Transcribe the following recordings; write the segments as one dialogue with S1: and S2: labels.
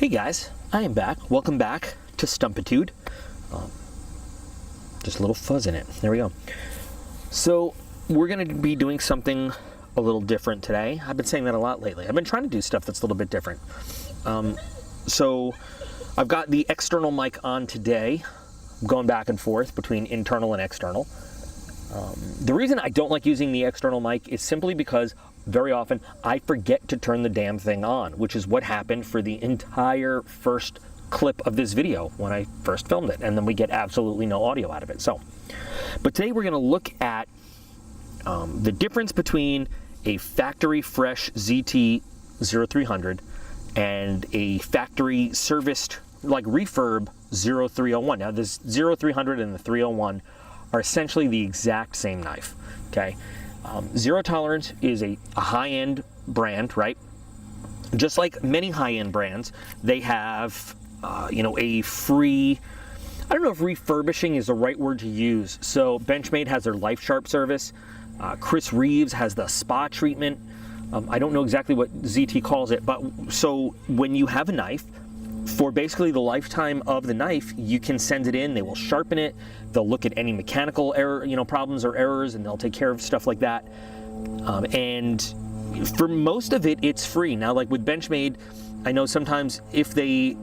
S1: Hey guys, I am back. Welcome back to Stumpitude. Just a little fuzz in it. There we go. So we're going to be doing something a little different today. I've been saying that a lot lately. I've been trying to do stuff that's a little bit different. So I've got the external mic on today, going back and forth between internal and external. The reason I don't like using the external mic is simply because very often I forget to turn the damn thing on, which is what happened for the entire first clip of this video when I first filmed it, and then we get absolutely no audio out of it. But today we're going to look at the difference between a factory fresh ZT300 and a factory serviced like Refurb 0301. Now this 0300 and the 301 are essentially the exact same knife, okay? Zero Tolerance is a high-end brand, right? Just like many high-end brands, they have, a free, I don't know if refurbishing is the right word to use. So Benchmade has their Life Sharp service. Chris Reeves has the spa treatment. I don't know exactly what ZT calls it, but so when you have a knife, for basically the lifetime of the knife, you can send it in, they will sharpen it, they'll look at any mechanical error, problems or errors, and they'll take care of stuff like that. And for most of it, it's free. Now, like with Benchmade, I know sometimes if they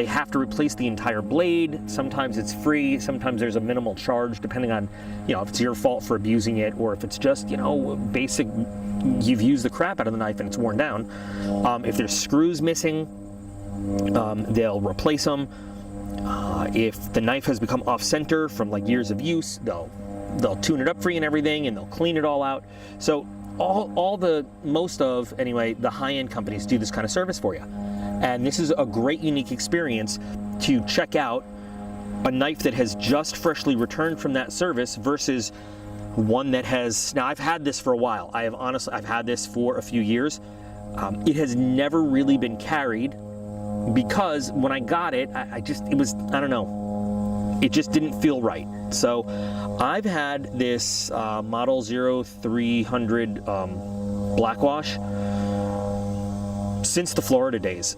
S1: have to replace the entire blade, sometimes it's free, sometimes there's a minimal charge, depending on, if it's your fault for abusing it, or if it's just, basic, you've used the crap out of the knife and it's worn down. If there's screws missing, they'll replace them. If the knife has become off-center from like years of use, they'll tune it up for you and everything, and they'll clean it all out. So most of the high-end companies do this kind of service for you. And this is a great unique experience to check out a knife that has just freshly returned from that service versus one that has, now I've had this for a while. I've had this for a few years. It has never really been carried, because when I got it, I don't know, it just didn't feel right. So I've had this model 0300 Blackwash since the Florida days.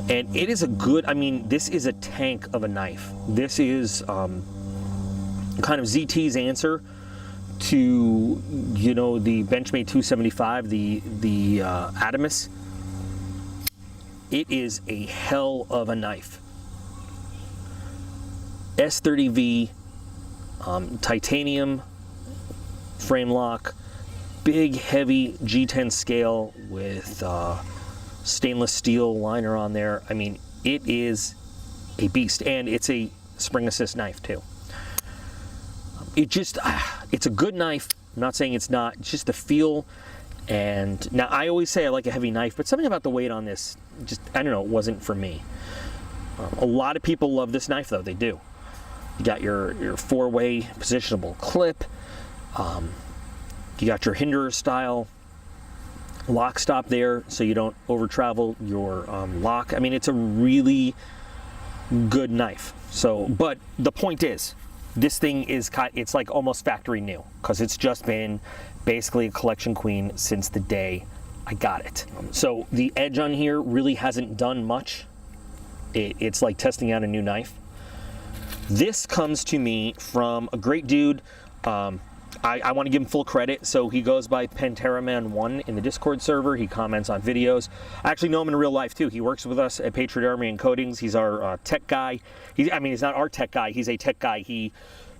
S1: And it is a good, this is a tank of a knife. This is kind of ZT's answer to, the Benchmade 275, the Adamus. It is a hell of a knife. S30V, titanium frame lock, big heavy G10 scale with stainless steel liner on there. It is a beast, and it's a spring assist knife too. It's a good knife. I'm not saying it's not, it's just the feel. And now I always say I like a heavy knife, but something about the weight on this, I don't know, it wasn't for me. A lot of people love this knife though, they do. You got your four-way positionable clip. You got your Hinderer style lock stop there so you don't over travel your lock. It's a really good knife. But the point is, this thing it's like almost factory new, because it's just been basically a collection queen since the day I got it. So the edge on here really hasn't done much. It's like testing out a new knife. This comes to me from a great dude. I want to give him full credit. So he goes by PanteraMan1 in the Discord server. He comments on videos. I actually know him in real life too. He works with us at Patriot Army and Coatings. He's our tech guy. He's not our tech guy. He's a tech guy. He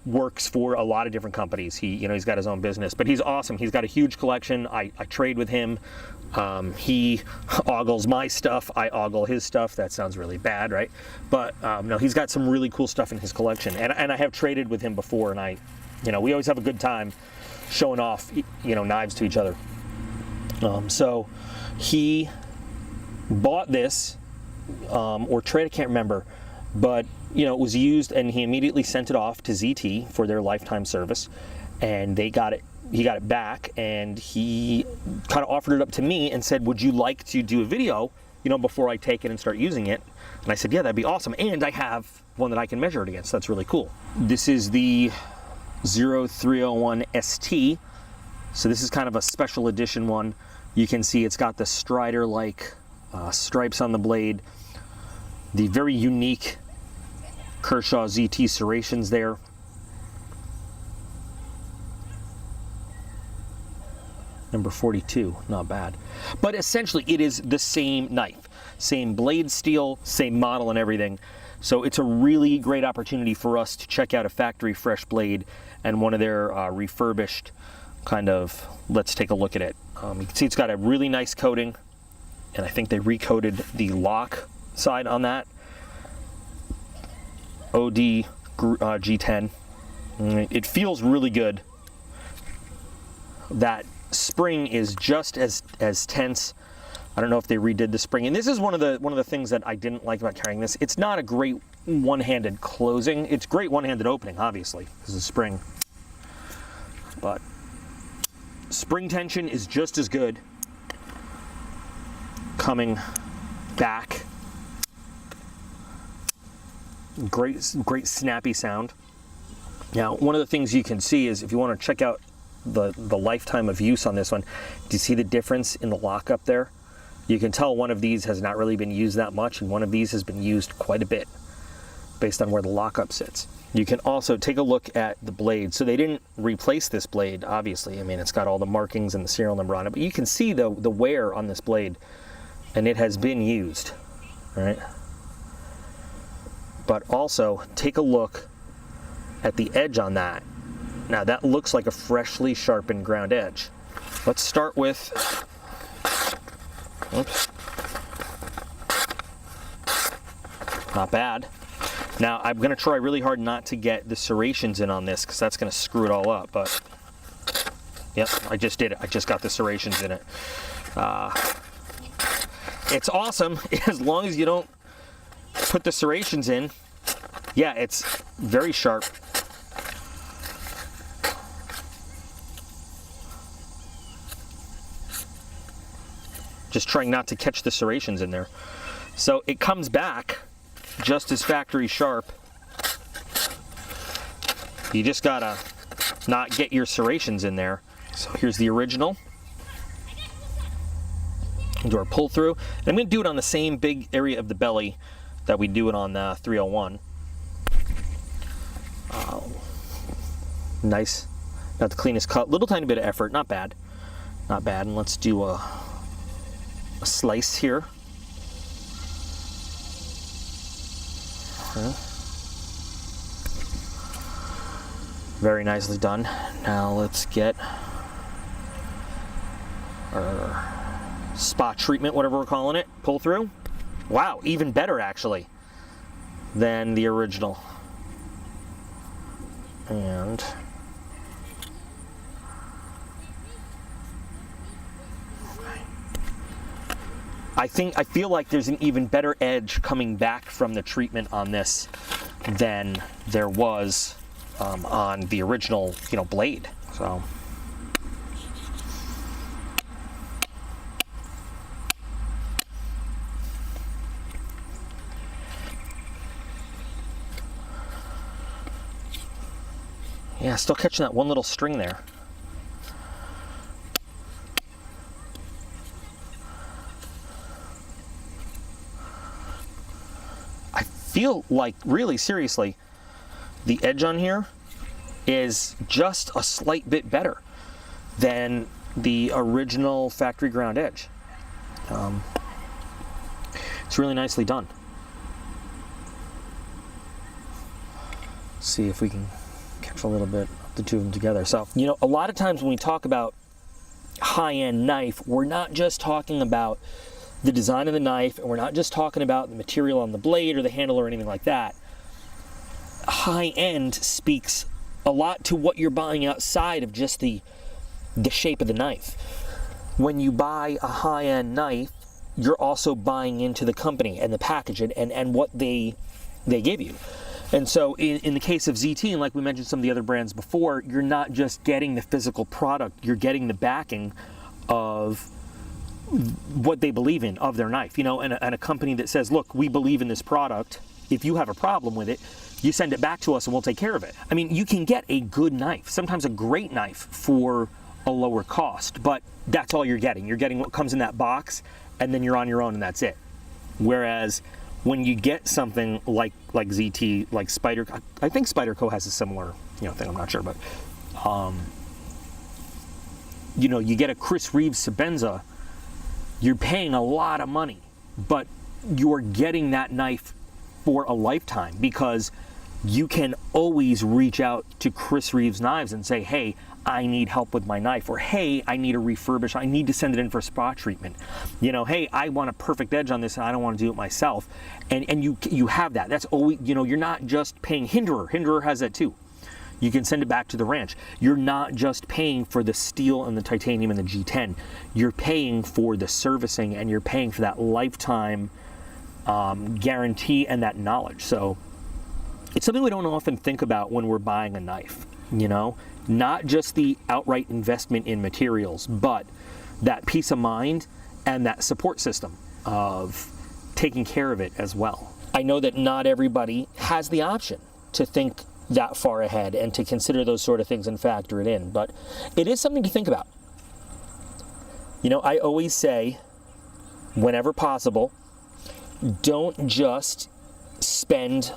S1: works for a lot of different companies. He's got his own business, but he's awesome. He's got a huge collection. I trade with him. He ogles my stuff. I ogle his stuff. That sounds really bad, right? But no, he's got some really cool stuff in his collection, and I have traded with him before, and we always have a good time showing off, knives to each other. So he bought this, or trade, I can't remember, but it was used, and he immediately sent it off to ZT for their lifetime service, and he got it back, and he kind of offered it up to me and said, would you like to do a video, before I take it and start using it? And I said, yeah, that'd be awesome, and I have one that I can measure it against. That's really cool. This is the 0301 ST. So this is kind of a special edition one. You can see it's got the Strider-like stripes on the blade. The very unique Kershaw ZT serrations there. Number 42, not bad. But essentially it is the same knife, same blade steel, same model and everything. So it's a really great opportunity for us to check out a factory fresh blade and one of their refurbished kind of, let's take a look at it. You can see it's got a really nice coating, and I think they recoated the lock side on that. OD G10. It feels really good. That spring is just as tense. I don't know if they redid the spring, and this is one of the things that I didn't like about carrying this. It's not a great one-handed closing. It's great one-handed opening, obviously, because of the spring. But spring tension is just as good coming back. Great snappy sound. Now, one of the things you can see is if you want to check out the lifetime of use on this one, do you see the difference in the lockup there? You can tell one of these has not really been used that much, and one of these has been used quite a bit based on where the lockup sits. You can also take a look at the blade. So they didn't replace this blade, obviously. I mean, it's got all the markings and the serial number on it, but you can see the wear on this blade, and it has been used, right? But also, take a look at the edge on that. Now, that looks like a freshly sharpened ground edge. Let's start with, oops, not bad. Now, I'm gonna try really hard not to get the serrations in on this, because that's gonna screw it all up, but, yep, I just did it. I just got the serrations in it. It's awesome, as long as you don't put the serrations in. Yeah, it's very sharp. Just trying not to catch the serrations in there. So it comes back just as factory sharp. You just gotta not get your serrations in there. So here's the original. Do our pull through. And I'm gonna do it on the same big area of the belly that we do it on the 301. Nice. Not the cleanest cut. Little tiny bit of effort. Not bad. Not bad. And let's do a slice here. Okay. Very nicely done. Now let's get our spot treatment, whatever we're calling it, pull through. Wow, even better actually than the original. And I feel like there's an even better edge coming back from the treatment on this than there was on the original, blade. So yeah, still catching that one little string there. I feel like, really seriously, the edge on here is just a slight bit better than the original factory ground edge. It's really nicely done. Let's see if we can catch a little bit of the two of them together. So, a lot of times when we talk about high-end knife, we're not just talking about the design of the knife, and we're not just talking about the material on the blade or the handle or anything like that. High-end speaks a lot to what you're buying outside of just the shape of the knife. When you buy a high-end knife, you're also buying into the company and the package and what they give you. And so in the case of ZT, and like we mentioned some of the other brands before, you're not just getting the physical product, you're getting the backing of what they believe in of their knife, and a company that says, look, we believe in this product. If you have a problem with it, you send it back to us and we'll take care of it. I mean, you can get a good knife, sometimes a great knife, for a lower cost, but that's all you're getting. You're getting what comes in that box, and then you're on your own and that's it. Whereas when you get something like ZT, like Spyderco, I think Spyderco has a similar, you know, thing, I'm not sure, but you know, you get a Chris Reeves Sebenza, you're paying a lot of money, but you're getting that knife for a lifetime, because you can always reach out to Chris Reeves Knives and say, hey, I need help with my knife, or hey, I need a refurbish, I need to send it in for spot treatment. You know, hey, I want a perfect edge on this and I don't want to do it myself. And you have that. That's always, you know, you're not just paying Hinderer. Hinderer has that too. You can send it back to the ranch. You're not just paying for the steel and the titanium and the G10. You're paying for the servicing, and you're paying for that lifetime guarantee and that knowledge. So it's something we don't often think about when we're buying a knife, you know? Not just the outright investment in materials, but that peace of mind and that support system of taking care of it as well. I know that not everybody has the option to think that far ahead and to consider those sort of things and factor it in, but it is something to think about. You know, I always say, whenever possible, don't just spend,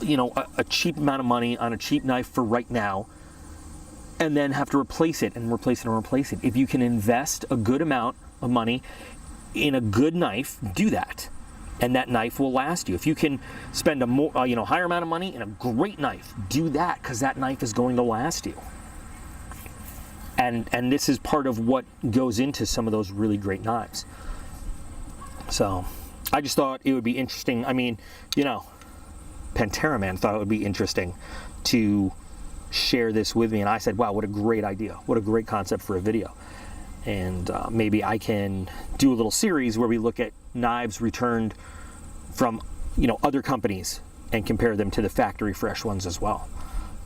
S1: you know, a cheap amount of money on a cheap knife for right now and then have to replace it and replace it and replace it. If you can invest a good amount of money in a good knife, do that, and that knife will last you. If you can spend a more, you know, higher amount of money in a great knife, do that, because that knife is going to last you. And this is part of what goes into some of those really great knives. So I just thought it would be interesting. I mean, you know, Pantera Man thought it would be interesting to share this with me, and I said, wow, what a great idea, what a great concept for a video. And maybe I can do a little series where we look at knives returned from, you know, other companies and compare them to the factory fresh ones as well.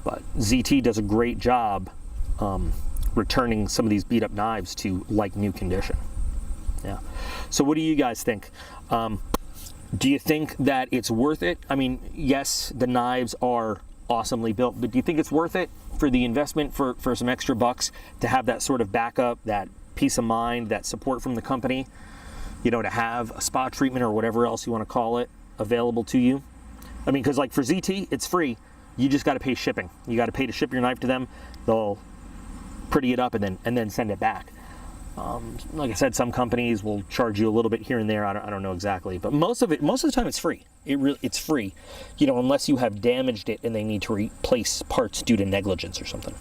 S1: But ZT does a great job returning some of these beat up knives to like new condition. Yeah. So what do you guys think? Do you think that it's worth it? I mean, yes, the knives are awesomely built, but do you think it's worth it for the investment, for some extra bucks, to have that sort of backup, that peace of mind, that support from the company, you know, to have a spot treatment or whatever else you want to call it available to you? I mean, because like for ZT, it's free. You just got to pay shipping. You got to pay to ship your knife to them. They'll pretty it up and then send it back. Like I said, some companies will charge you a little bit here and there. I don't know exactly, but most of the time it's free. It's free, you know, unless you have damaged it and they need to replace parts due to negligence or something.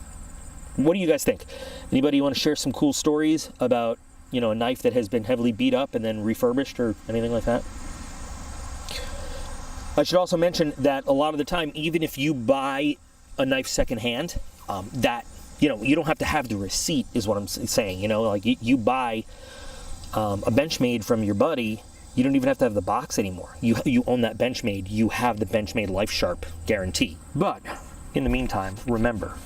S1: What do you guys think? Anybody want to share some cool stories about, you know, a knife that has been heavily beat up and then refurbished or anything like that? I should also mention that a lot of the time, even if you buy a knife secondhand, that, you know, you don't have to have the receipt, is what I'm saying. You know, like you buy a Benchmade from your buddy, you don't even have to have the box anymore. You own that Benchmade. You have the Benchmade Life Sharp guarantee. But in the meantime, remember,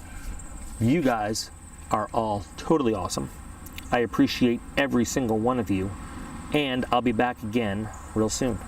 S1: you guys are all totally awesome. I appreciate every single one of you, and I'll be back again real soon.